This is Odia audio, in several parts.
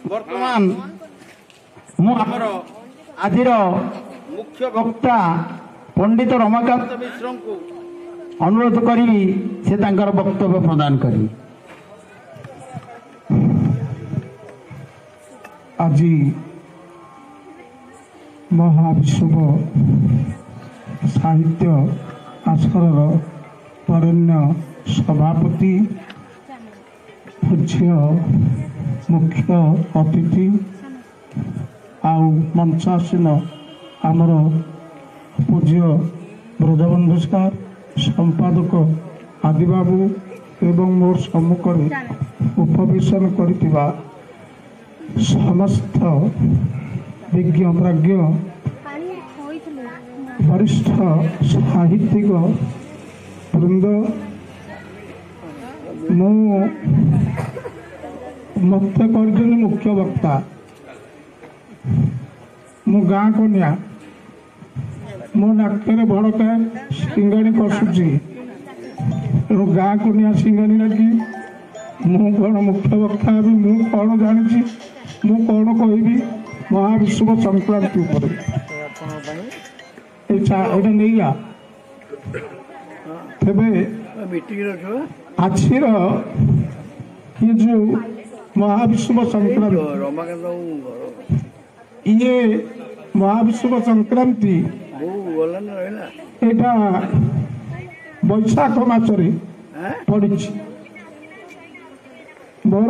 बर्तमान आमर आज मुख्य वक्ता पंडित रमाकांत मिश्र को अनुरोध करी से तांकर वक्तव्य प्रदान करी। आज महाविश्व साहित्य आश्रर वरेण्य सभापति पूज्य मुख्य अतिथि आउ मंचासीन आमर पूज्य ब्रजबंधु सार संपादक आदिबाबू एवं मोर सम्मुखें उपवेशन करितिबा समस्त विज्ञ प्राज्ञ वरिष्ठ साहित्यिक वृंद मत कर मुख्य वक्ता मु गाँ कन्या मो नाकरे बड़का सिंगाणी कसुची तेणु गाँ कन्या सिंगाणी लगी मु कौन मुख्य वक्ता भी मु कौन जानी मु कौन कहबी महाविश्व संक्रांति उपर नहीं आज ये जो महाविश्व संक्रांति ये महाविश्व संक्रांति एटा बैशाख मासरे पड़ी मोर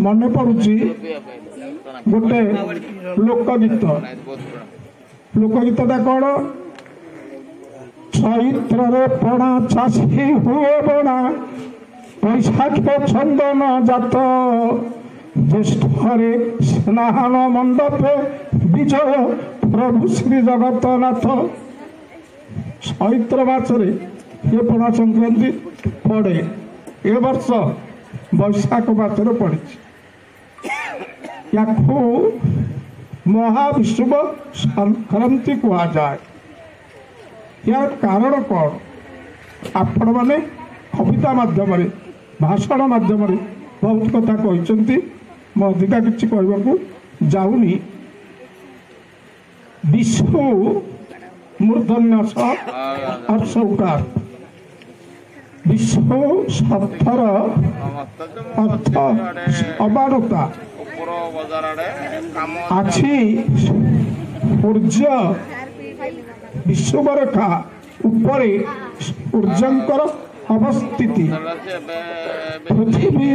मन पड़ुची गोटे लोकगीत लोकगीतटा कौन चैत्र पणा चाषी हुए बणा बैशाख चंदन जात ज्येष्ठरे स्नान मंडपे विजय प्रभु श्री जगन्नाथ चैत्र मासरे ये पणा संक्रांति पड़े ए वर्ष बैशाख मासरे पड़ी या महाविश्व संक्रांति कह जाए यार कारण कौन आपण मैंने कविता माध्यम भाषण माध्यम बहुत कथा कहते मैं अधिका किसी कहवाक जाऊनी विश्व मूर्धन्य सौकार विश्व सत्तर अर्थ अबारता आछि ऊर्जा विश्वरेखा उपरे ऊर्जंकर अवस्थिति पृथ्वी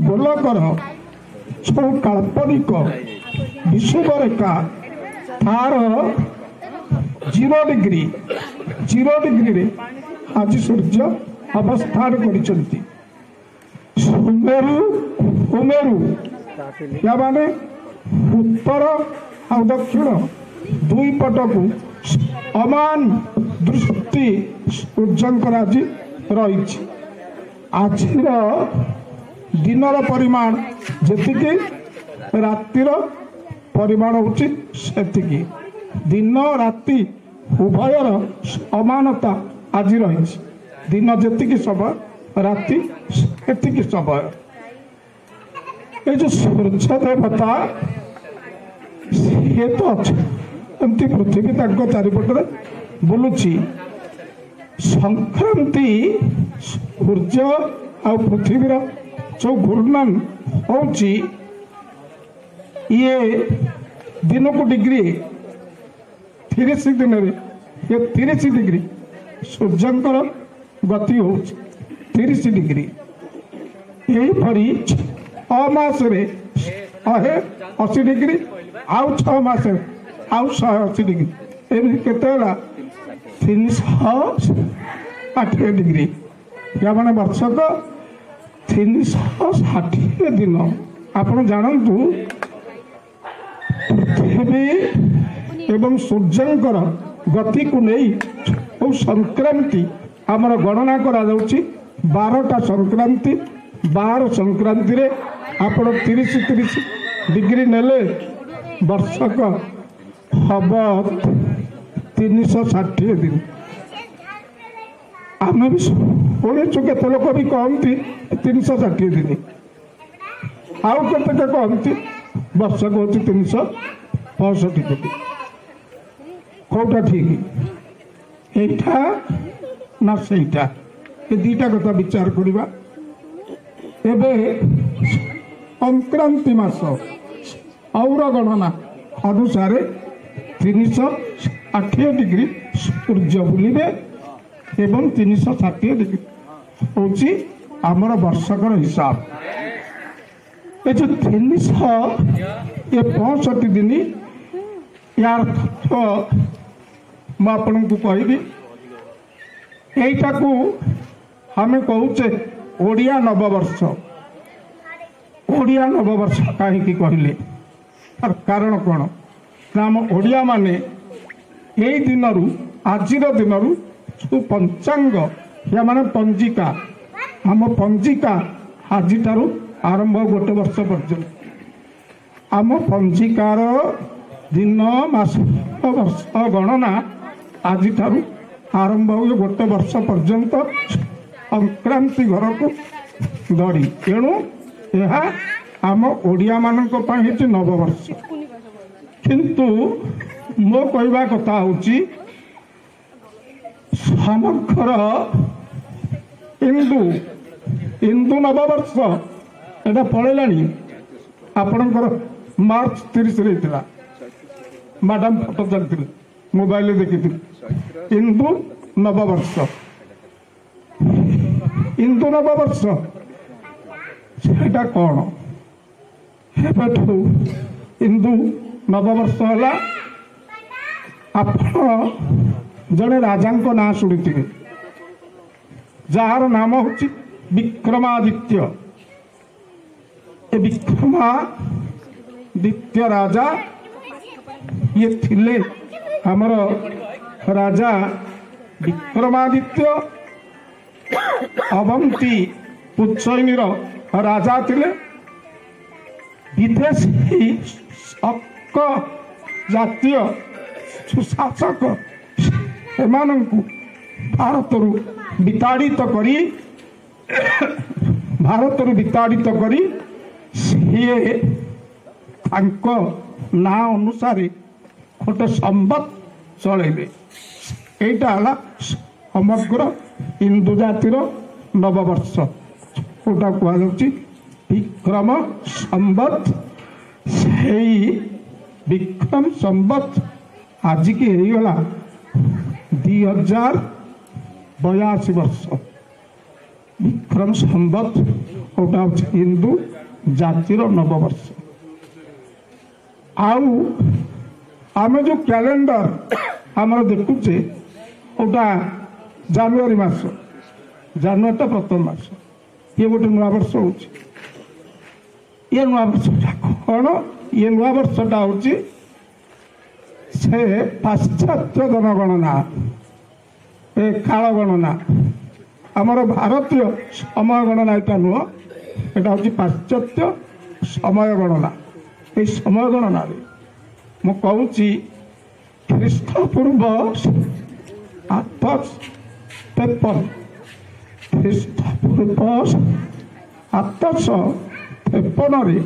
गोलकर जो काल्पनिक विश्वरेखा तार 0 डिग्री रे आज सूर्य अवस्थान करिसंती सुमेरु उमेरु या माने उत्तर और दक्षिण दुई पटकू अमान दृष्टि सूर्यंकर आज रही आज दिनर परिमाण जी रातिर परिमाण होची सेतिकी दिन राति उभयर समानता आज रही दिन जी समय राति सेतिकी समय ये जो सूर्य देवता सी तो एमती पृथ्वी चारिपटे बुलुची संक्रांति सूर्य आ पृथ्वीर जो घूर्णन होची ये दिन को डिग्री 30 दिन ये 30 डिग्री सूर्यंकर गति हो 30 डिग्री यहीपरी 6 मासरे 180 डिग्री आउ 6 मास आउ 180 डिग्री एमती केते 360 डिग्री या माने वर्षक 360 दिन आपण जानतु पृथ्वी एवं सूर्यंकर गति को नहीं संक्रांति आमर गणना करा जाउची 12टा संक्रांति 12 संक्रांति रे आपण 30 डिग्री नेले वर्षक हब 360 दिन आम भी शुणु केत लोक भी कहती 360 दिन ଆଉ କେତେକ କହନ୍ତି ବର୍ଷକୁ ହେଉଛି 365 କୋଟି। କୋଉଟା ଠିକ? এইটা না সেইটা? ଏ ଦୁଇଟା କଥା ବିଚାର କରିବା। ଏବେ ସଂକ୍ରାନ୍ତି ମାସ ଔର ଗଣନା ଅନୁସାରେ 360 ଡିଗ୍ରୀ ସୂର୍ଯ୍ୟ ବୁଲିବେ ଏବଂ 360 ଡିଗ୍ରୀ ହେଉଛି ଆମର ବର୍ଷକର ହିସାବ। ଏ ଯେଉଁ 365 ଦିନ ୟାର ତଥ୍ୟ ମୁଁ ଆପଣଙ୍କୁ କହିବି। এইটাକୁ ଆମେ କହୁଛେ ଓଡ଼ିଆ ନବବର୍ଷ। ଓଡ଼ିଆ ନବବର୍ଷ କାହିଁକି କହିଲେ? ତାର କାରଣ କ'ଣ ନା ଆମ ଓଡ଼ିଆମାନେ ଏଇ ଦିନରୁ ଆଜିର ଦିନରୁ ଯେଉଁ ପଞ୍ଚାଙ୍ଗ ମାନେ ପଞ୍ଜିକା, ଆମ ପଞ୍ଜିକା ଆଜିଠାରୁ ଆରମ୍ଭ ଗୋଟେ ବର୍ଷ ପର୍ଯ୍ୟନ୍ତ। ଆମ ପଞ୍ଜିକାର ଦିନ ମାସ ବର୍ଷ ଗଣନା ଆଜିଠାରୁ ଆରମ୍ଭ ହୁଏ ଗୋଟେ ବର୍ଷ ପର୍ଯ୍ୟନ୍ତ ସଂକ୍ରାନ୍ତି ଘରକୁ ଧରି। ତେଣୁ ଏହା ଆମ ଓଡ଼ିଆମାନଙ୍କ ପାଇଁ ହେଉଛି ନବବର୍ଷ। କିନ୍ତୁ ମୋ କହିବା କଥା ହେଉଛି ସମଗ୍ର ହିନ୍ଦୁ ନବବର୍ଷ এটা ପଳେଇଲାଣି। ଆପଣଙ୍କର ମାର୍ଚ୍ଚ 30 ହେଇଥିଲା, ମ୍ୟାଡ଼ାମ ଫଟୋ ଚାଲିଥିଲେ, ମୋବାଇଲରେ ଦେଖିଥିଲି। ହିନ୍ଦୁ ନବବର୍ଷ, ହିନ୍ଦୁ ନବବର୍ଷ ସେଟା କ'ଣ? ଏବେଠୁ ହିନ୍ଦୁ ନବବର୍ଷ ହେଲା। ଆପଣ ଜଣେ ରାଜାଙ୍କ ନାଁ ଶୁଣିଥିବେ, ଯାହାର ନାମ ହେଉଛି ବିକ୍ରମାଦିତ୍ୟ। ଏ ବିକ୍ରମାଦିତ୍ୟ ରାଜା ଇଏ ଥିଲେ ଆମର ରାଜା ବିକ୍ରମାଦିତ୍ୟ ଅବନ୍ତୀ ଉଜ୍ଜୟିନୀର ରାଜା ଥିଲେ। ବିଦେଶୀ ଶକ ଜାତୀୟ ସୁଶାସକ ଏମାନଙ୍କୁ ଭାରତରୁ ବିତାଡ଼ିତ କରି ସିଏ ତାଙ୍କ ନାଁ ଅନୁସାରେ ଗୋଟେ ସମ୍ବତ ଚଳେଇବେ। এইটা ହେଲା ସମଗ୍ର ହିନ୍ଦୁ ଜାତିର ନବବର୍ଷ, ଯେଉଁଟା କୁହାଯାଉଛି ବିକ୍ରମ ସମ୍ବତ। ସେଇ ବିକ୍ରମ ସମ୍ବତ ଆଜିକି ହେଇଗଲା 2082 ବର୍ଷ। ବିକ୍ରମ ସମ୍ବତ ওটা হচ্ছে হিন্দু জাতির নববর্ষ। ଆଉ ଆମେ ଯେଉଁ କ୍ୟାଲେଣ୍ଡର ଆମର ଦେଖୁଛେ ওটা ଜାନୁଆରୀ ମାସ, ଜାନୁଆରୀଟା ପ୍ରଥମ ମାସ। ଇଏ ଗୋଟେ ନୂଆବର୍ଷ ହେଉଛି। ଇଏ ନୂଆବର୍ଷଟା କ'ଣ? ଇଏ ନୂଆବର୍ଷଟା ହେଉଛି ସେ ପାଶ୍ଚାତ୍ୟ ଜନଗଣନା, ଏ କାଳ ଗଣନା। ଆମର ଭାରତୀୟ ସମୟ ଗଣନା এটা ନୁହଁ, এটা ହେଉଛି ପାଶ୍ଚାତ୍ୟ ସମୟ ଗଣନା। এই ସମୟ ଗଣନାରେ ମୁଁ କହୁଛି ଖ୍ରୀଷ୍ଟପୂର୍ବ 853, ଖ୍ରୀଷ୍ଟପୂର୍ବ 853ରେ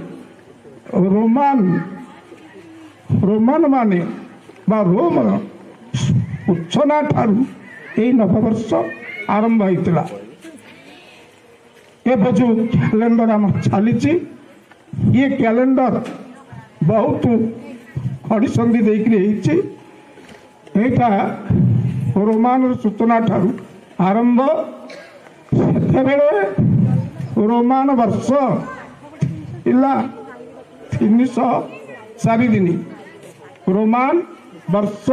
ରୋମାନ ମାନେ ବା ରୋମର ସୂଚନା ଠାରୁ এই ନବବର୍ଷ ଆରମ୍ଭ ହେଇଥିଲା। ଏବେ ଯେଉଁ କ୍ୟାଲେଣ୍ଡର ଆମର ଚାଲିଛି, ଇଏ କ୍ୟାଲେଣ୍ଡର ବହୁତ ଖଡ଼ିସନ୍ଧି ଦେଇକରି ହେଇଛି। এইটা ରୋମାନର ସୂଚନା ଠାରୁ ଆରମ୍ଭ। ସେତେବେଳେ ରୋମାନ ବର୍ଷ ଥିଲା 304 ଦିନ। ରୋମାନ ବର୍ଷ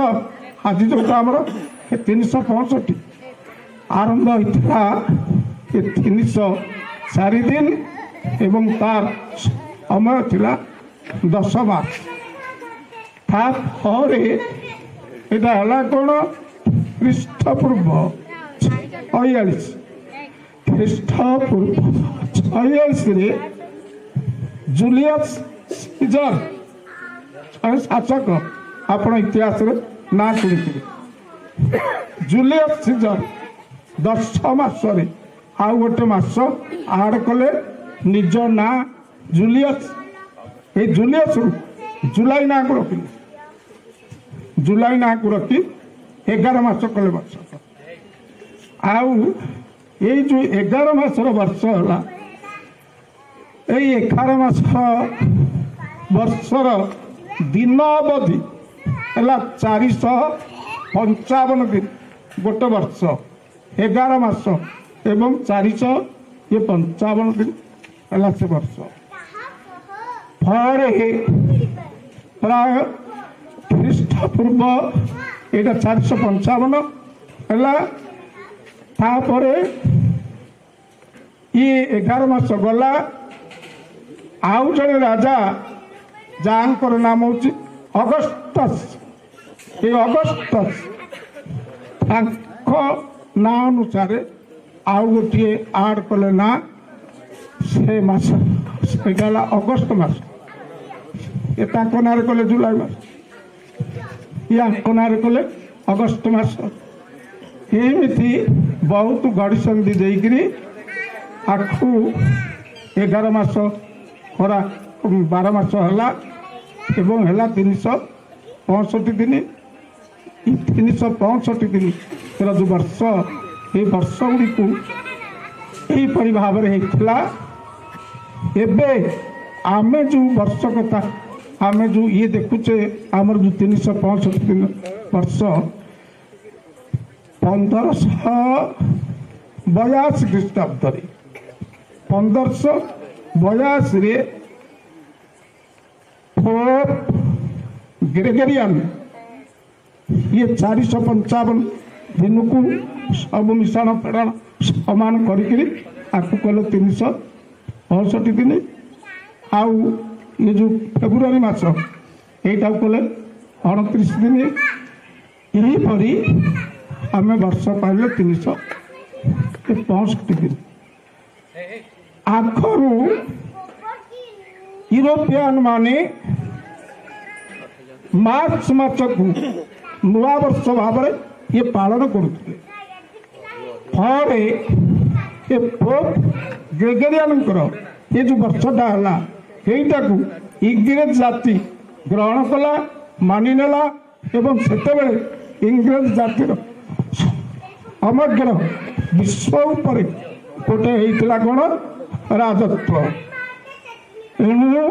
ଆଜି ଯେଉଁଟା ଆମର 365 ଆରମ୍ଭ ହେଇଥିଲା 304 ଦିନ ଏବଂ ତାର ସମୟ ଥିଲା 10 ମାସ। ତାପରେ এটা ହେଲା କ'ଣ? ଖ୍ରୀଷ୍ଟପୂର୍ବ 46, ଖ୍ରୀଷ୍ଟପୂର୍ବ 46ରେ ଜୁଲିୟସ୍ ସିଜର ଶାସକ, ଆପଣ ଇତିହାସରେ ନାଁ ଶୁଣିଥିବେ। ଜୁଲିୟସ୍ ସିଜର 10 ମାସରେ ଆଉ ଗୋଟେ ମାସ ଆଡ଼ କଲେ, ନିଜ ନାଁ ଜୁଲିୟସ୍ ଏଇ ଜୁଲିୟସ୍ ଜୁଲାଇ ନାଁକୁ ରଖିଲେ ଜୁଲାଇ ନାଁକୁ ରଖି 11 ମାସ କଲେ ବର୍ଷ। ଆଉ ଏଇ ଯେଉଁ 11 ମାସର ବର୍ଷ ହେଲା ଏଇ 11 ମାସ ବର୍ଷର ଦିନ ଅବଧି ହେଲା 455 ଦିନ ଗୋଟେ ବର୍ଷ 11 ମାସ ଏବଂ 455 ଦିନ ହେଲା ସେ ବର୍ଷ। ଫଳରେ ପ୍ରାୟ ଖ୍ରୀଷ୍ଟପୂର୍ବ ଏଇଟା 455 ହେଲା। ତାପରେ ଇଏ 11 ମାସ ଗଲା। ଆଉ ଜଣେ ରାଜା ଯାହାଙ୍କର ନାମ ହେଉଛି ଅଗଷ୍ଟସ୍। ଏ ଅଗଷ୍ଟସ୍ ତାଙ୍କ ନାଁ ଅନୁସାରେ ଆଉ ଗୋଟିଏ ଆଡ଼ କଲେ ନା ସେ ମାସ ସେଇଟା ହେଲା ଅଗଷ୍ଟ ମାସ। ଏ ତାଙ୍କ ନାଁରେ କଲେ ଜୁଲାଇ ମାସ, ୟାଙ୍କ ନାଁରେ କଲେ ଅଗଷ୍ଟ ମାସ। ଏମିତି ବହୁତ ଗଡ଼ିସନ୍ଧି ଦେଇକିରି ଆଖୁ 11 ମାସ ଖରା 12 ମାସ ହେଲା ଏବଂ ହେଲା 365 ଦିନ। 365 ଦିନ ଯେଉଁ ବର୍ଷ এই ବର୍ଷ ଗୁଡ଼ିକୁ ଏହିପରି ଭାବରେ ହେଇଥିଲା। ଏବେ ଆମେ ଯେଉଁ ବର୍ଷ କଥା ଆମେ ଯେଉଁ ଇଏ ଦେଖୁଛେ ଆମର ଯେଉଁ 365 ଦିନ ବର୍ଷ 1582 ଖ୍ରୀଷ୍ଟାବ୍ଦରେ 1582ରେ ପୋପ ଗ୍ରେଗରିଆନ ଇଏ 455 ଦିନକୁ ସବୁ ମିଶାଣ ଫେଡ଼ାଣ ସମାନ କରିକିରି ଆକୁ କଲେ 365 ଦିନ। ଆଉ ଇଏ ଯେଉଁ ଫେବୃଆରୀ ମାସ এইটাକୁ କଲେ 29 ଦିନ। ଏହିପରି ଆମେ ବର୍ଷ ପାଇଲେ 365 ଦିନ। ଆଗରୁ ୟୁରୋପିଆନ ମାନେ ମାର୍ଚ୍ଚ ମାସକୁ ନୂଆ ବର୍ଷ ଭାବରେ ଇଏ ପାଳନ କରୁଥିଲେ। ପରେ ଏ ପୋପ ଗ୍ରେଗରିଆନଙ୍କର ଏ ଯେଉଁ ବର୍ଷଟା ହେଲା ଏଇଟାକୁ ଇଂରେଜ ଜାତି ଗ୍ରହଣ କଲା, ମାନିନେଲା ଏବଂ ସେତେବେଳେ ଇଂରେଜ ଜାତିର ସମଗ୍ର ବିଶ୍ୱ ଉପରେ ଗୋଟେ ହେଇଥିଲା କ'ଣ ରାଜତ୍ୱ। ଏଣୁ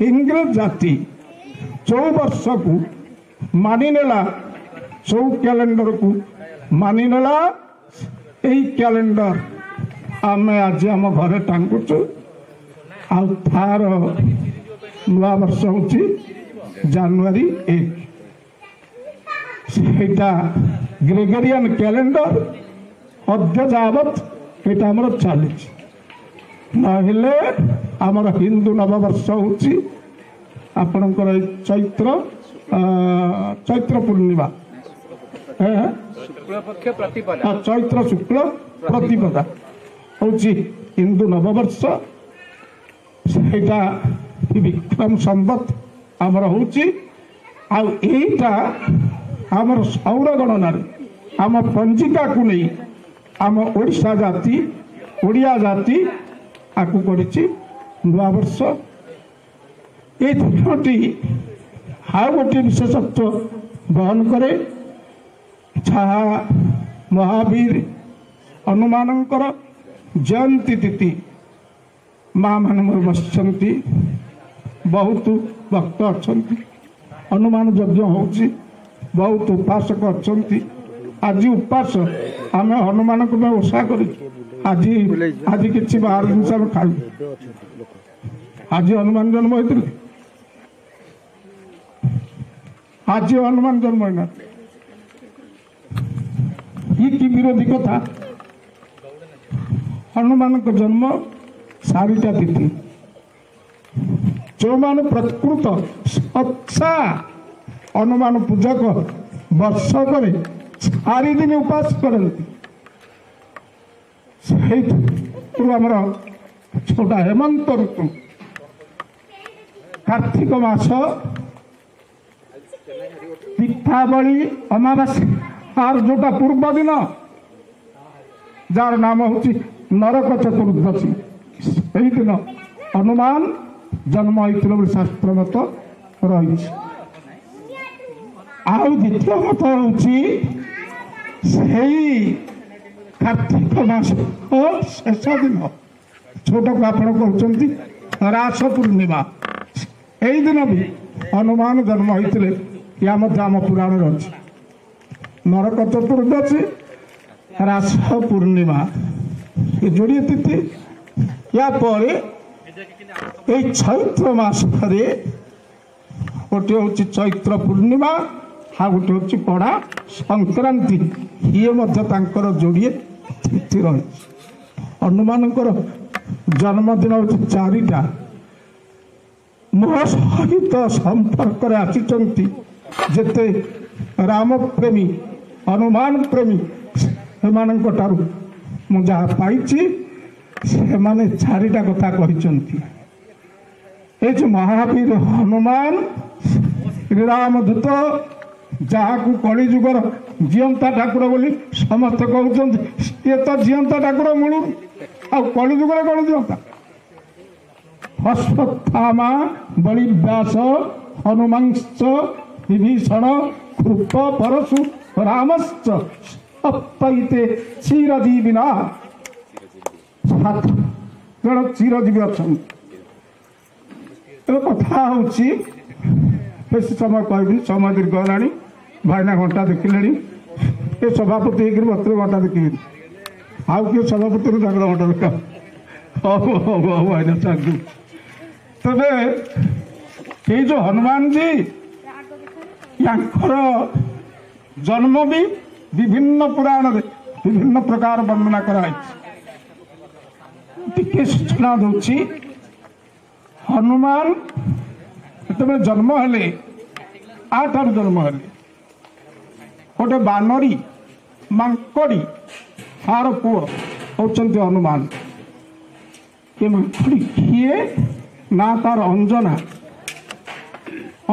ଇଂରେଜ ଜାତି ଯେଉଁ ବର୍ଷକୁ ମାନିନେଲା, ଯେଉଁ କ୍ୟାଲେଣ୍ଡରକୁ ମାନିନେଲା, এই କ୍ୟାଲେଣ୍ଡର ଆମେ ଆଜି ଆମ ଘରେ ଟାଙ୍ଗୁଛୁ। ଆଉ ତାର ନୂଆ ବର୍ଷ ହେଉଛି ଜାନୁଆରୀ 1। ସେଇଟା ଗ୍ରେଗରିଆନ କ୍ୟାଲେଣ୍ଡର ଅଦ୍ୟ ଯାବତ ଏଇଟା ଆମର ଚାଲିଛି। ନହେଲେ ଆମର ହିନ୍ଦୁ ନବବର୍ଷ ହେଉଛି ଆପଣଙ୍କର ଚୈତ୍ର ପୂର୍ଣ୍ଣିମା, ଚୈତ୍ର ଶୁକ୍ଳ ପ୍ରତିପଦା ହେଉଛି ହିନ୍ଦୁ ନବବର୍ଷ। ସେଇଟା ବିକ୍ରମ ସମ୍ବତ ଆମର ହେଉଛି। ଆଉ ଏଇଟା ଆମର ସୌର ଗଣନାରେ ଆମ ପଞ୍ଜିକାକୁ ନେଇ ଆମ ଓଡ଼ିଶା ଜାତି ଓଡ଼ିଆ ଜାତି ଆକୁ କରିଛି ନୂଆବର୍ଷ। এই দিনটি ଆଉ ଗୋଟିଏ ବିଶେଷତ୍ୱ ବହନ କରେ, ଯାହା ମହାବୀର ହନୁମାନଙ୍କର ଜୟନ୍ତୀ ତିଥି। ମା ମାନେ ମୋର ବସିଛନ୍ତି, ବହୁତ ଭକ୍ତ ଅଛନ୍ତି, ହନୁମାନ ଯଜ୍ଞ ହେଉଛି, ବହୁତ ଉପାସକ ଅଛନ୍ତି। ଆଜି ଉପାସ ଆମେ ହନୁମାନଙ୍କ ପାଇଁ ଓଷା କରିଛୁ। ଆଜି କିଛି ବାହାର ଜିନିଷ ଆମେ ଖାଇବୁ। ଆଜି ହନୁମାନ ଜନ୍ମ ହେଇଥିଲେ, ଆଜି ହନୁମାନ ଜନ୍ମ ହେଇନାହାନ୍ତି। ଇଏ କି ବିରୋଧୀ କଥା। ହନୁମାନଙ୍କ ଜନ୍ମ 4ଟା ତିଥି। ଯେଉଁମାନେ ପ୍ରକୃତ ସଚ୍ଚା ହନୁମାନ ପୂଜକ ବର୍ଷକରେ 4 ଦିନ ଉପାସ କରନ୍ତି। ସେଇଥିରୁ ଆମର ଛୋଟା ହେମନ୍ତ ଋତୁ, କାର୍ତ୍ତିକ ମାସ, ଦୀପାବଳି ଅମାବାସ୍ୟା আর যেটা পূর্ব দিন যার নাম হচ্ছে নরক চতুর্দশী, সেই দিন ହନୁମାନ ଜନ୍ମ ହୋଇଥିଲେ ବୋଲି ଶାସ୍ତ୍ର ମତ ରହିଛି। ଆଉ ଦ୍ୱିତୀୟ ମତ ହେଉଛି ସେଇ କାର୍ତ୍ତିକ ମାସ ଶେଷ ଦିନ, ଛୋଟକୁ ଆପଣ କହୁଛନ୍ତି ରାସ ପୂର୍ଣ୍ଣିମା, ଏଇ ଦିନ ବି ହନୁମାନ ଜନ୍ମ ହୋଇଥିଲେ। ୟା ମଧ୍ୟ ଆମ ପୁରାଣରେ ଅଛି। ନରକ ଚତୁର୍ଦ୍ଦଶୀ, ରାସ ପୂର୍ଣ୍ଣିମା ଯୋଡ଼ିଏ ତିଥି। ୟା ପରେ এই চৈত্র মাসরে গোটে হচ্ছে চৈত্র পূর্ণিমা, আর গোটে হচ্ছে পড়া সংক্রান্তি। ইয়ে মধ্যে তাঁকর যোড়িয়ে তিথি রয়েছে। হনুমানଙ୍କର জন্মদিন হচ্ছে চারিটা। ମୋ ସହିତ ସମ୍ପର୍କରେ ଆସିଛନ୍ତି ଯେତେ ରାମପ୍ରେମୀ ହନୁମାନ ପ୍ରେମୀ, ସେମାନଙ୍କ ଠାରୁ ମୁଁ ଯାହା ପାଇଛି ସେମାନେ ଚାରିଟା କଥା କହିଛନ୍ତି। ଏ ଯେ ମହାବୀର ହନୁମାନ ଶ୍ରୀରାମ ଦୂତ, ଯାହାକୁ କଳିଯୁଗର ଜିଅନ୍ତା ଠାକୁର ବୋଲି ସମସ୍ତେ କହୁଛନ୍ତି, ସିଏ ତ ଜିଅନ୍ତା ଠାକୁର ମିଳୁନି, ଆଉ କଳିଯୁଗରେ କଣ ଜିଅନ୍ତା? ଅଶ୍ୱତ୍ଥାମା, ବଳିବ୍ୟାସ, ହନୁମାଂଶ, ବିଭୀଷଣ, କୃପ, ପରଶୁ, ରାମଶ୍ଚ ସପ୍ତୈତେ ଚିରଜୀବିନା। 7 ଜଣ ଚିରଜୀବୀ ଅଛନ୍ତି। ଏବେ କଥା ହେଉଛି, ବେଶୀ ସମୟ କହିବିନି, ସମୟ ଦୀର୍ଘ ହେଲାଣି। ଭାଇନା ଘଣ୍ଟା ଦେଖିଲେଣି। ଏ ସଭାପତି ହେଇକରି ମୋତେ ଘଣ୍ଟା ଦେଖିବେନି, ଆଉ କିଏ ସଭାପତିରୁ ତାଙ୍କର ଘଣ୍ଟା ଦେଖା। ହଉ ହଉ ହଉ ଭାଇନା ଛାଡ଼ି। ତେବେ ଏଇ ଯେଉଁ ହନୁମାନଜୀ, ୟାଙ୍କର ଜନ୍ମ ବି ବିଭିନ୍ନ ପୁରାଣରେ ବିଭିନ୍ନ ପ୍ରକାର ବର୍ଣ୍ଣନା କରାଯାଇଛି। ଟିକେ ସୂଚନା ଦଉଛି। ହନୁମାନ ଯେତେବେଳେ ଜନ୍ମ ହେଲେ, ଆଠାରୁ ଜନ୍ମ ହେଲେ, ଗୋଟେ ବାନରୀ ମାଙ୍କଡି ତାର ପୁଅ ହେଉଛନ୍ତି ହନୁମାନ। ଏ ମାଙ୍କଡି କିଏ ନା ତାର ଅଞ୍ଜନା।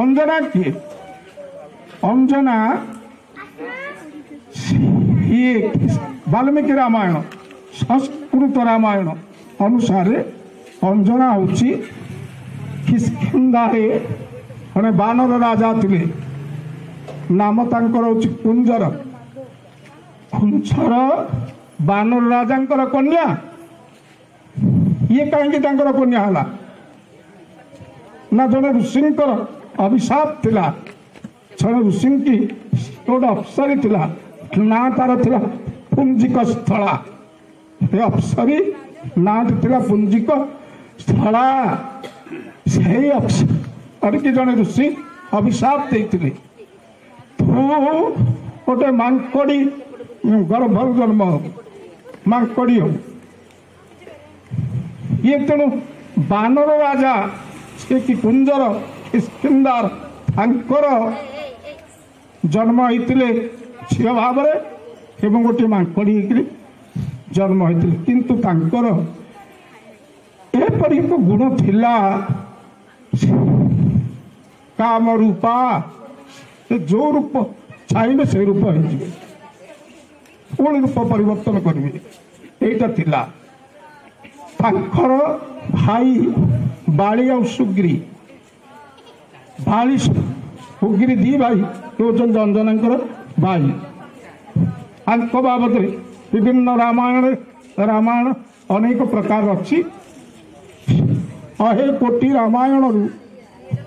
ଅଞ୍ଜନା କିଏ? ଅଞ୍ଜନା ଇଏ ବାଲ୍ମୀକି ରାମାୟଣ, ସଂସ୍କୃତ ରାମାୟଣ ଅନୁସାରେ ଅଞ୍ଜନା ହେଉଛି କିଷ୍କିନ୍ଧାରେ ଜଣେ ବାନର ରାଜା ଥିଲେ। ନାମ ତାଙ୍କର ହେଉଛି କୁଞ୍ଜର। କୁଞ୍ଜର ବାନର ରାଜାଙ୍କର କନ୍ୟା। ଇଏ କାହିଁକି ତାଙ୍କର କନ୍ୟା ହେଲା? ନା ଜଣେ ଋଷିଙ୍କର ଅଭିଶାପ ଥିଲା। ଜଣେ ଋଷିଙ୍କି ଗୋଟେ ଅପ୍ସରୀ ଥିଲା, ନା ତାର ଥିଲା ପୁଞ୍ଜିକ ସ୍ଥଳା। ଏ ଅପ୍ସରୀ ନାଁଟି ଥିଲା ପୁଞ୍ଜିକ ସ୍ଥଳା। ସେହି ଅପ୍ସରୀକି ଜଣେ ଋଷି ଅଭିଶାପ ଦେଇଥିଲେ, ତୁ ଗୋଟେ ମାଙ୍କଡି ଗର୍ଭରୁ ଜନ୍ମ ହବୁ, ମାଙ୍କଡି ହବୁ। ଇଏ ତେଣୁ ବାନର ରାଜା ସେ କି କୁଞ୍ଜର କିଷ୍କିନ୍ଧାର, ତାଙ୍କର ଜନ୍ମ ହେଇଥିଲେ ଝିଅ ଭାବରେ ଏବଂ ଗୋଟିଏ ମାଙ୍କଡି ହେଇକରି ଜନ୍ମ ହେଇଥିଲେ। କିନ୍ତୁ ତାଙ୍କର ଏପରି ଏକ ଗୁଣ ଥିଲା, କାମ ରୂପା, ସେ ଯେଉଁ ରୂପ ଚାହିଁବେ ସେ ରୂପ ହେଇଯିବେ, ପୁଣି ରୂପ ପରିବର୍ତ୍ତନ କରିବେ। এইটা ଥିଲା ତାଙ୍କର ଭାଇ ବାଳି ଆଉ ସୁଗ୍ରୀ। ବାଳି ସୁଗ୍ରୀ ଦି ଭାଇ ହେଉଛନ୍ତି ଅଞ୍ଜନାଙ୍କର ଭାଇ। ତାଙ୍କ ବାବଦରେ ବିଭିନ୍ନ ରାମାୟଣ ଅନେକ ପ୍ରକାର ଅଛି। 100 କୋଟି ରାମାୟଣରୁ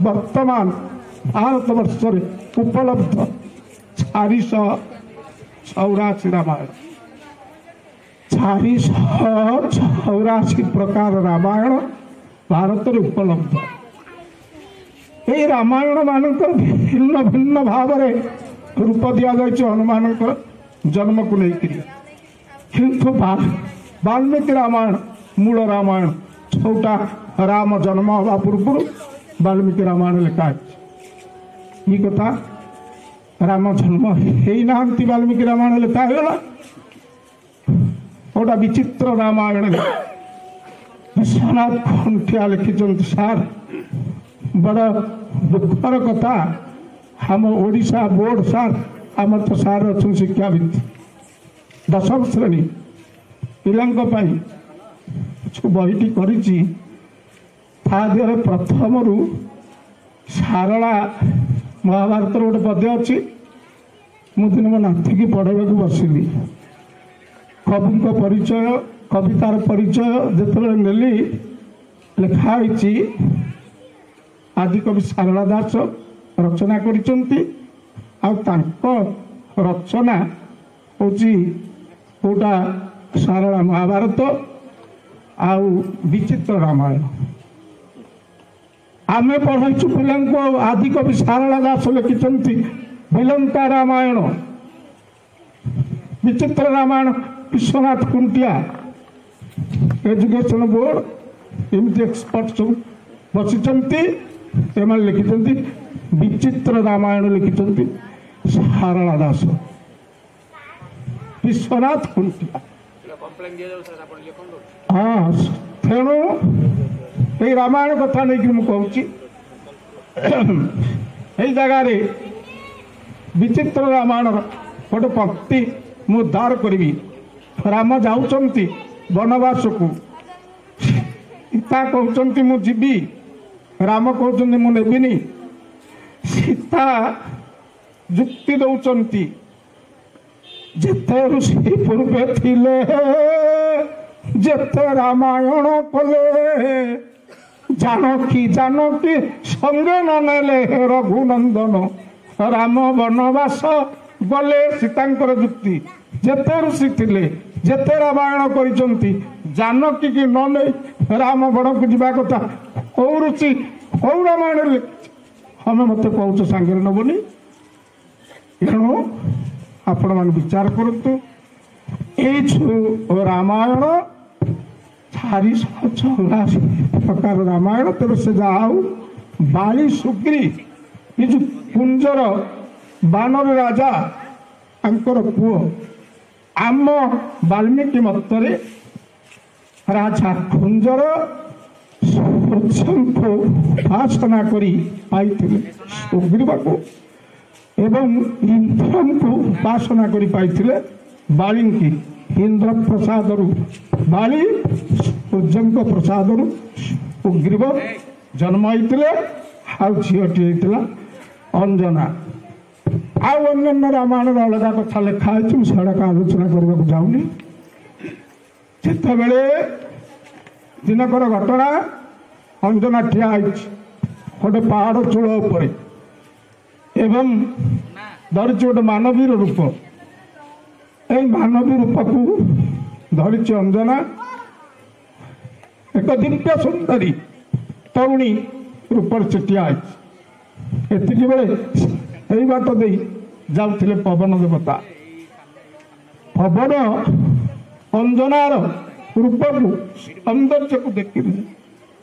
ବର୍ତ୍ତମାନ ଭାରତ ବର୍ଷରେ ଉପଲବ୍ଧ 484 ରାମାୟଣ। 484 ପ୍ରକାର ରାମାୟଣ ଭାରତରେ ଉପଲବ୍ଧ। এই ରାମାୟଣ ମାନଙ୍କର ଭିନ୍ନ ଭିନ୍ନ ଭାବରେ ରୂପ ଦିଆଯାଇଛି ହନୁମାନଙ୍କର ଜନ୍ମକୁ ନେଇକରି। କିନ୍ତୁ ବାଲ୍ମୀକି ରାମାୟଣ ମୂଳ ରାମାୟଣ, ଯେଉଁଟା ରାମ ଜନ୍ମ ହେବା ପୂର୍ବରୁ ବାଲ୍ମୀକି ରାମାୟଣ ଲେଖା ହେଇଛି। ଏ କଥା ରାମ ଜନ୍ମ ହେଇନାହାନ୍ତି, ବାଲ୍ମୀକି ରାମାୟଣ ଲେଖା ହେଇଗଲା। ଗୋଟା ବିଚିତ୍ର ରାମାୟଣ ବିଶ୍ୱନାଥ ଖୁଣ୍ଟିଆ ଲେଖିଛନ୍ତି। ସାର୍, ବଡ଼ ଦୁଃଖର କଥା, ଆମ ଓଡ଼ିଶା ବୋର୍ଡ଼ ସାର୍, ଆମର ତ ସାର୍ ଅଛନ୍ତି ଶିକ୍ଷାବିତ୍, 10ମ ଶ୍ରେଣୀ ପିଲାଙ୍କ ପାଇଁ ବହିଟି କରିଛି। ତା ଦେହରେ ପ୍ରଥମରୁ ସାରଳା ମହାଭାରତର ଗୋଟେ ପଦ୍ୟ ଅଛି। ମୁଁ ଦିନ ମୋ ନାତିକି ପଢ଼େଇବାକୁ ବସିଲି। କବିଙ୍କ ପରିଚୟ, କବିତାର ପରିଚୟ ଯେତେବେଳେ ନେଲି, ଲେଖା ହେଇଛି ଆଦିକବି ସାରଳା ଦାସ ରଚନା କରିଛନ୍ତି। ଆଉ ତାଙ୍କ ରଚନା ହେଉଛି କେଉଁଟା ସାରଳା ମହାଭାରତ ଆଉ ବିଚିତ୍ର ରାମାୟଣ। ଆମେ ପଢ଼ାଇଛୁ ପିଲାଙ୍କୁ। ଆଦିକବି ସାରଳା ଦାସ ଲେଖିଛନ୍ତି ବିଲଙ୍କା ରାମାୟଣ, ବିଚିତ୍ର ରାମାୟଣ ବିଶ୍ୱନାଥ କୁଣ୍ଟିଆ ଏଜୁକେସନ ବୋର୍ଡ ଏମିତି ଏକ୍ସପର୍ଟ ସବୁ ବସିଛନ୍ତି। ସେମାନେ ଲେଖିଛନ୍ତି ବିଚିତ୍ର ରାମାୟଣ, ଲେଖିଛନ୍ତି ସାରଳା ଦାସ, ବିଶ୍ୱନାଥ କୁଣ୍ଟିଆ। ହଁ, ତେଣୁ এই ରାମାୟଣ କଥା ନେଇକି ମୁଁ କହୁଛି। এই ଜାଗାରେ ବିଚିତ୍ର ରାମାୟଣର ଗୋଟେ ପକ୍ତି ମୁଁ ଉଦ୍ଧାର କରିବି। ରାମ ଯାଉଛନ୍ତି ବନବାସକୁ, ସୀତା କହୁଛନ୍ତି ମୁଁ ଯିବି, ରାମ କହୁଛନ୍ତି ମୁଁ ନେବିନି। ସୀତା ଯୁକ୍ତି ଦେଉଛନ୍ତି, ଯେତେ ଋଷି ପୂର୍ବେ ଥିଲେ, ଯେତେ ରାମାୟଣ କଲେ, ଜାନକୀ ଜାନକୀ ସଙ୍ଗେ ନ ନେଲେ ରଘୁନନ୍ଦନ, ରାମ ବନବାସ ଗଲେ। ସୀତାଙ୍କର ଯୁକ୍ତି, ଯେତେ ଋଷି ଥିଲେ, ଯେତେ ରାମାୟଣ କରିଛନ୍ତି, ଜାନକୀ କି ନ ନେଇ ରାମ ବଣକୁ ଯିବା କଥା କୋଉ ଋଷି କୋଉ ରାମାୟଣ ଲେଖିଛି? ଆମେ ମତେ କହୁଛ ସାଙ୍ଗରେ ନେବନି। ଏଣୁ ଆପଣମାନେ ବିଚାର କରନ୍ତୁ। ଏଇ ରାମାୟଣ 484 ପ୍ରକାର ରାମାୟଣ। ତେବେ ସେ ଯାହା ହଉ, ବାଳି ସୁଗ୍ରୀ ଏ ଯେଉଁ କୁଞ୍ଜର ବାନର ରାଜା ତାଙ୍କର ପୁଅ, ଆମ ବାଲ୍ମୀକି ମତରେ ରାଜା କୁଞ୍ଜର ସୂର୍ଯ୍ୟଙ୍କୁ ଉପାସନା କରି ପାଇଥିଲେ ସୁଗ୍ରୀବକୁ, ଏବଂ ଇନ୍ଦ୍ରଙ୍କୁ ଉପାସନା କରି ପାଇଥିଲେ ବାଳିଙ୍କି। ଇନ୍ଦ୍ର ପ୍ରସାଦରୁ ବାଳି, ସୂର୍ଯ୍ୟଙ୍କ ପ୍ରସାଦରୁ ସୁଗ୍ରୀବ ଜନ୍ମ ହେଇଥିଲେ। ଆଉ ଝିଅଟି ହେଇଥିଲା ଅଞ୍ଜନା। ଆଉ ଅନ୍ୟାନ୍ୟ ରାମାୟଣର ଅଲଗା କଥା ଲେଖା ହେଇଛି, ମୁଁ ସେଗୁଡ଼ାକ ଆଲୋଚନା କରିବାକୁ ଯାଉନି। ଯେତେବେଳେ ଦିନକର ଘଟଣା, ଅଞ୍ଜନା ଠିଆ ହେଇଛି ଗୋଟେ ପାହାଡ଼ ଚୂଳ ଉପରେ ଏବଂ ଧରିଛି ଗୋଟେ ମାନବୀର ରୂପ। এই ମାନବୀ ରୂପକୁ ଧରିଛି ଅଞ୍ଜନା, ଏକ ଦିବ୍ୟ ସୁନ୍ଦରୀ ତରୁଣୀ ରୂପରେ ସେ ଠିଆ ହେଇଛି। ଏତିକି ବେଳେ ଏଇ ବାଟ ଦେଇ ଯାଉଥିଲେ ପବନ ଦେବତା। ପବନ ଅଞ୍ଜନାର ରୂପକୁ, ସୌନ୍ଦର୍ଯ୍ୟକୁ ଦେଖିଲେ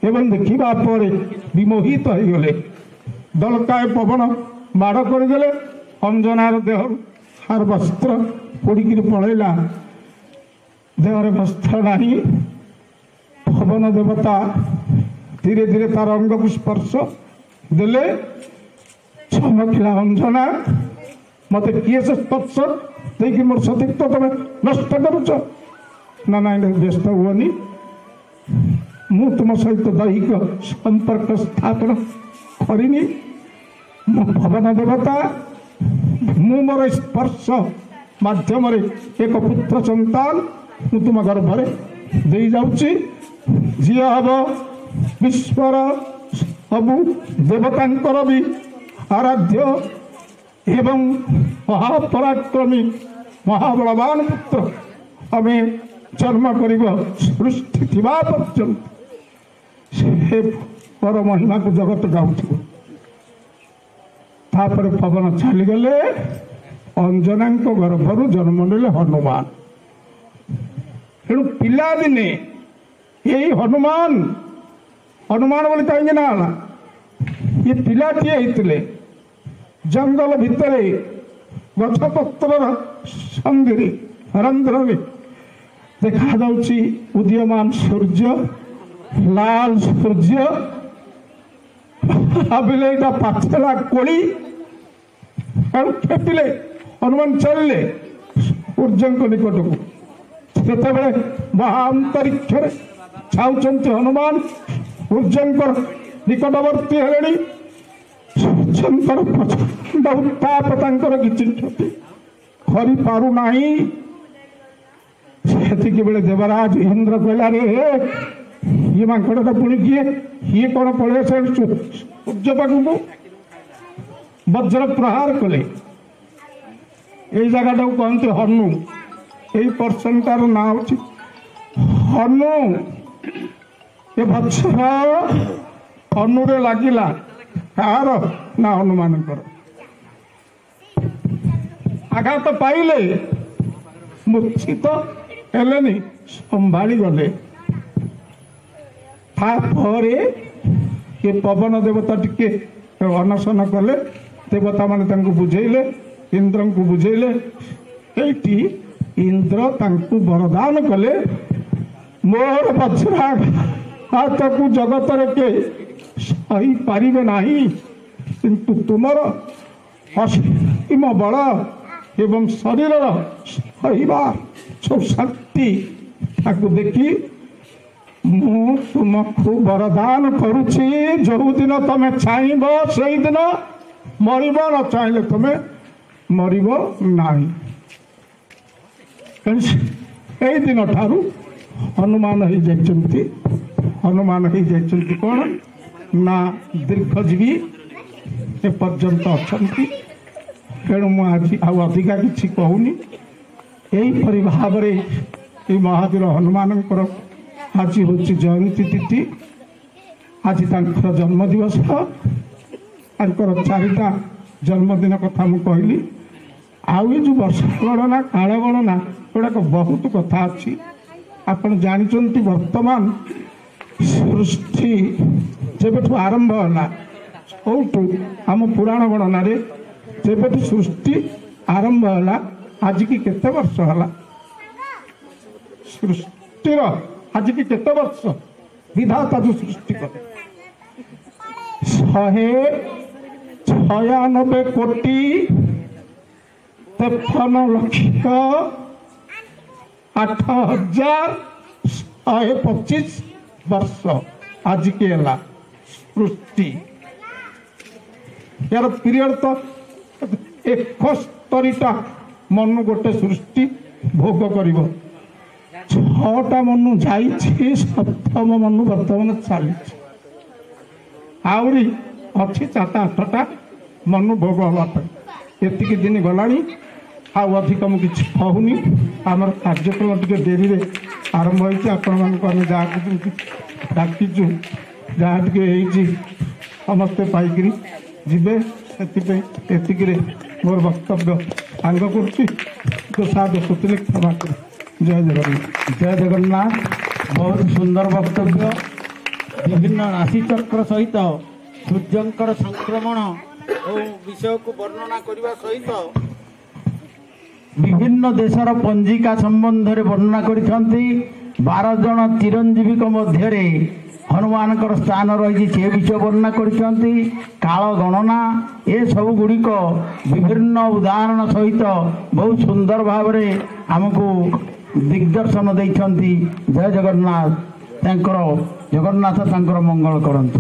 ଏବଂ ଦେଖିବା ପରେ ବିମୋହିତ ହେଇଗଲେ। ଦଳକାଏ ପବନ ମାଡ଼ କରିଦେଲେ, ଅଞ୍ଜନାର ଦେହରୁ ତାର ବସ୍ତ୍ର ପୋଡ଼ିକିରି ପଳେଇଲା। ଦେହରେ ବସ୍ତ୍ର ନାହିଁ। ପବନ ଦେବତା ଧୀରେ ଧୀରେ ତାର ଅଙ୍ଗକୁ ସ୍ପର୍ଶ ଦେଲେ। ଚମକିଲା ଅଞ୍ଜନା, ମତେ କିଏ ସେ ସ୍ପର୍ଶ ଦେଇକି ମୋର ସତୀତ୍ୱ ତମେ ନଷ୍ଟ କରୁଛ? ନା ନାଇଁ, ବ୍ୟସ୍ତ ହୁଅନି, ମୁଁ ତୁମ ସହିତ ଦୈହିକ ସମ୍ପର୍କ ସ୍ଥାପନ କରିନି। ମୁଁ ପବନ ଦେବତା, ମୁଁ ମୋର ସ୍ପର୍ଶ ମାଧ୍ୟମରେ ଏକ ପୁତ୍ର ସନ୍ତାନ ମୁଁ ତୁମ ଗର୍ଭରେ ଦେଇ ଯାଉଛି। ଯିଏ ହବ ବିଶ୍ୱର ସବୁ ଦେବତାଙ୍କର ବି ଆରାଧ୍ୟ ଏବଂ ମହାପରାକ୍ରମୀ ମହାବଳବାନ ପୁତ୍ର ଆମେ ଜନ୍ମ କରିବ ସୃଷ୍ଟି ଥିବା ପର୍ଯ୍ୟନ୍ତ। ସେ ପର ମହିମାକୁ ଜଗତ ଗାଉଥିବ। ତାପରେ ପବନ ଚାଲିଗଲେ। ଅଞ୍ଜନାଙ୍କ ଗର୍ଭରୁ ଜନ୍ମ ନେଲେ ହନୁମାନ। ତେଣୁ ପିଲାଦିନେ ଏଇ ହନୁମାନ ବୋଲି କାହିଁକି ନା ହେଲା, ଇଏ ପିଲାଟିଏ ହେଇଥିଲେ ଜଙ୍ଗଲ ଭିତରେ ଗଛପତ୍ରର ସନ୍ଧିରେ ରନ୍ଧ୍ରରେ ଦେଖାଯାଉଛି ଉଦୀୟମାନ ସୂର୍ଯ୍ୟ, ଲାଲ ସୂର୍ଯ୍ୟ। ଭାବିଲେ ଏଇଟା ପାଚିଲା କୋଳି। ଖେପିଲେ ହନୁମାନ ଚାଲିଲେ ସୂର୍ଯ୍ୟଙ୍କ ନିକଟକୁ। ସେତେବେଳେ ମହାଅନ୍ତରୀକ୍ଷରେ ଛାଉଛନ୍ତି ହନୁମାନ। ସୂର୍ଯ୍ୟଙ୍କର ନିକଟବର୍ତ୍ତୀ ହେଲେଣି। ସୂର୍ଯ୍ୟଙ୍କର ପ୍ରଚଣ୍ଡ ଉତ୍ତାପ ତାଙ୍କର କିଛି କ୍ଷତି କରିପାରୁନାହିଁ। ସେତିକି ବେଳେ ଦେବରାଜ ଇନ୍ଦ୍ର କହିଲା, ରେ ଇଏ ମାଙ୍କଡ଼ଟା ପୁଣି କିଏ? ଇଏ କ'ଣ ପଳେଇ ଆସିଲାଣି ସୂର୍ଯ୍ୟ ପାଖକୁ? ବଜ୍ର ପ୍ରହାର କଲେ। ଏଇ ଜାଗାଟାକୁ କହନ୍ତି ହନୁ। ଏଇ ପର୍ସନଟାର ନାଁ ହେଉଛି ହନୁ। ଏ ବଜ୍ର ହନୁରେ ଲାଗିଲା। କାହାର? ନା ହନୁମାନଙ୍କର। ଆଘାତ ପାଇଲେ, ମୂର୍ଚ୍ଛିତ ହେଲେନି, ସମ୍ଭାଳି ଗଲେ। ତାପରେ ଏ ପବନ ଦେବତା ଟିକେ ଅନଶନ କଲେ। ଦେବତା ମାନେ ତାଙ୍କୁ ବୁଝେଇଲେ, ଇନ୍ଦ୍ରଙ୍କୁ ବୁଝେଇଲେ। ଏଇଠି ଇନ୍ଦ୍ର ତାଙ୍କୁ ବରଦାନ କଲେ, ମୋର ବଜ୍ରାଘାତକୁ ଜଗତରେ କେ ସହିପାରିବେ ନାହିଁ, କିନ୍ତୁ ତୁମର ଅସୀମ ବଳ ଏବଂ ଶରୀରର ସହିବା ଶକ୍ତି ତାକୁ ଦେଖି ମୁଁ ତୁମକୁ ବରଦାନ କରୁଛି, ଯେଉଁଦିନ ତମେ ଚାହିଁବ ସେଇଦିନ ମରିବ, ନ ଚାହିଁଲେ ତମେ ମରିବ ନାହିଁ। ଏଇ ଦିନ ଠାରୁ ହନୁମାନ ହେଇଯାଇଛନ୍ତି। ହନୁମାନ ହେଇଯାଇଛନ୍ତି କ'ଣ ନା ଦୀର୍ଘଜୀବୀ ଏପର୍ଯ୍ୟନ୍ତ ଅଛନ୍ତି। ତେଣୁ ମୁଁ ଆଜି ଆଉ ଅଧିକା କିଛି କହୁନି। ଏହିପରି ଭାବରେ ଏଇ ମହାବୀର ହନୁମାନଙ୍କର ଆଜି ହେଉଛି ଜୟନ୍ତୀ ତିଥି। ଆଜି ତାଙ୍କର ଜନ୍ମଦିବସ। ତାଙ୍କର 4ଟା ଜନ୍ମଦିନ କଥା ମୁଁ କହିଲି। ଆଉ ଏ ଯେଉଁ ବର୍ଷ ଗଣନା, କାଳ ଗଣନା, ଏଗୁଡ଼ାକ ବହୁତ କଥା ଅଛି। ଆପଣ ଜାଣିଛନ୍ତି ବର୍ତ୍ତମାନ ସୃଷ୍ଟି ଯେବେଠୁ ଆରମ୍ଭ ହେଲା, କେଉଁଠୁ? ଆମ ପୁରାଣ ଗଣନାରେ ଯେବେଠୁ ସୃଷ୍ଟି ଆରମ୍ଭ ହେଲା, ଆଜିକି କେତେ ବର୍ଷ ହେଲା? ସୃଷ୍ଟିର ଆଜିକି କେତେ ବର୍ଷ? ବିଧାତା ଯେଉଁ ସୃଷ୍ଟି କଲେ 196,08,125 ବର୍ଷ ଆଜିକି ହେଲା ସୃଷ୍ଟି। यार पीरियड तो 71टा मनु गोटे सृष्टि भोग कर 6टा मनु जाई 7म मनु बर्तमान चली आहरी अच्छी 7-8टा मनु भोग हाँपाई एतिक दिन गलानी अधिक मुझे कहूनी आमर कार्यक्रम टे डेरी आरंभ होती आपण मान डाकिचु जहाँ टे समस्ते पाइक जीवे से मोर वक्तव्य आंग कर क्षमा कर। जय जगन्नाथ। जय जगन्नाथ। बहुत सुंदर वक्तव्य। विभिन्न राशि चक्र सहित सूर्यंकर संक्रमण और विषय को वर्णना करने सहित विभिन्न देशर पंजिका संबंध में वर्णना करछंती। 12 जन चिरंजीवी मध्य हनुमान स्थान रही से विषय वर्णना करछंती। काल गणना ए सब गुड़िक विभिन्न उदाहरण सहित बहुत सुंदर भाव में आमको दिग्दर्शन देइछंती। जय जगन्नाथ। जगन्नाथ मंगल करंतु।